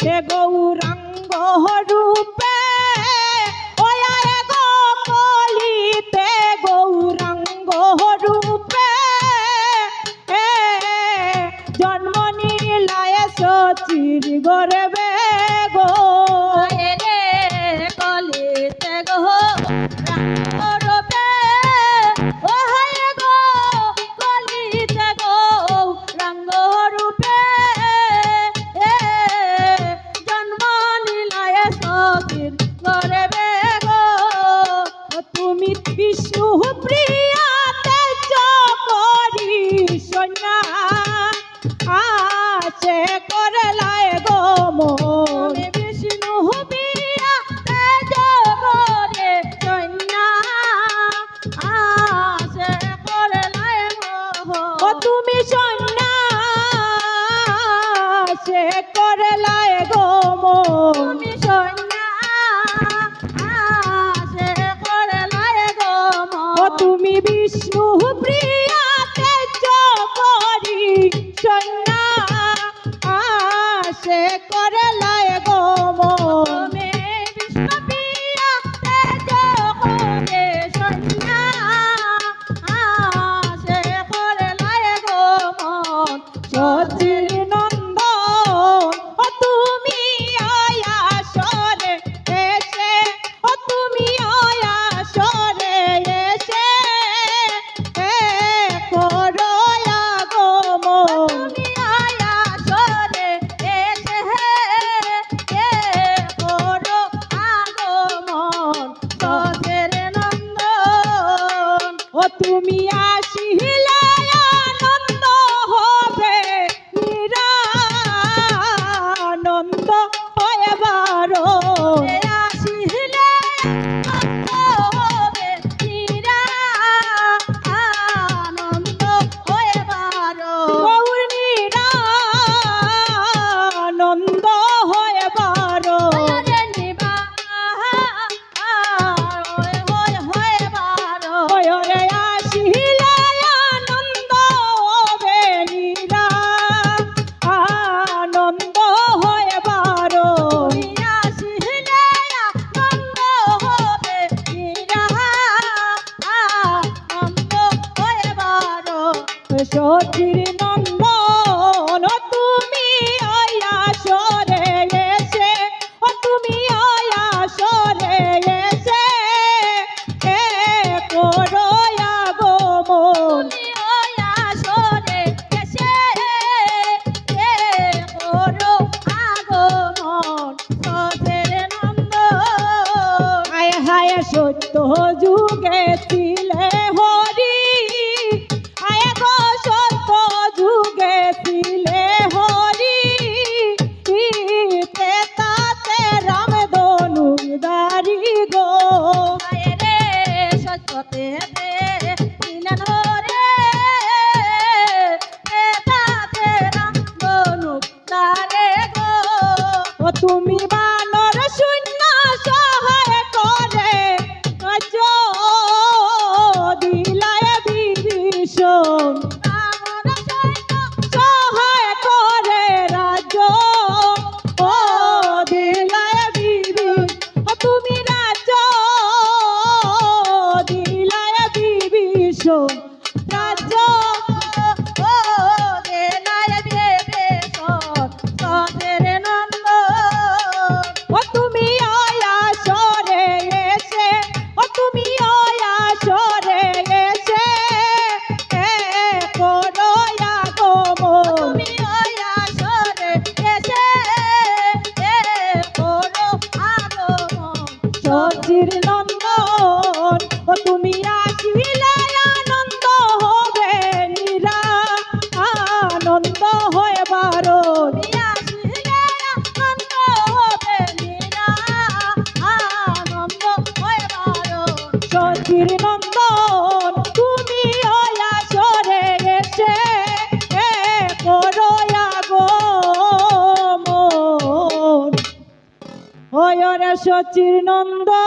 হে গৌরাঙ্গ রূপে ওয়ায় গো কলিতে গৌরাঙ্গ রূপে জন্ম নিলায় সচির গর্বে গো রে কলিতে গৌরাঙ্গ রূপে ওয়ায় গো কলিতে গৌরাঙ্গ রূপে জন্ম নিলায় সচির গর্বে গো তুমি বিষ্ণু প্রিয়া তেজ করি সন্ধ্যা আছে করলায় গো মন বিষ্ণু প্রিয়া তেজ করে সন্ধ্যা আছে করলায় গো তুমি সন্ধ্যা আছে করলায় গো মন তুমি সন্ধ্যা আছে করলায় গো মন তুমি বিষ্ণু প্রিয়া তেজ করি সন্ধ্যা আসে করলায় গো মন বিষ্ণু প্রিয়া তেজ করে সন্ধ্যা আসে করলায় গো মন সচির নন্দন ও তুমি আয়াসরে এসে ও তুমি আয়াসরে এসে করো আগমন তুমি আয়াসরে এসে করো আগমন সচের নন্দন ও তুমি আসিলে আনন্দ হবে নিরানন্দ হয়ে বারো আসিলে আনন্দ হবে নিরানন্দ হয়ে বারো গৌর নিরানন্দ হয়ে বারো আসিলে আনন্দ হবে নিরানন্দ হয়ে বারো আসিলে আনন্দ হবে নিরানন্দ হয়ে বারো সচির নন্দন তুমি আয়াসরে এসে ও তুমি আয়াসরে এসে করো আগমন আয়াসরে এসে করো আগমন সচের নন্দন হায় হায় সত্য যুগে ছিলে হরি আয় গো সত্য যুগে ছিলে হরি তাতে রাম ধনুর্ধারী গো আয় রে সত্যতে ছিলেন হরে তাতে রাম ধনুর্ধারী গো ও তুমি বানর শূন্য সহায় করে দিলায় বিভীষণ সহায় করে রাজ্য ও দিলায় বিভীষণ তুমি রাজ্য দিলায় বিভীষণ রাজ্য ও দিলায় বিভীষণ সচের নন্দন ও তুমি আয়াসরে এসে ও তুমি আয়াসরে এসে করো আগমন তুমি আয়াসরে এসে করো আগমন সচির নন্দন ও তুমি আসিলে আনন্দ হবে নিরানন্দ হয়ে বারো আসিলে আনন্দ হবে নিরানন্দ হয়ে বারো সচির নন্দন তুমি আয়াসরে এসে করো আগমন হয় রে সচির নন্দন।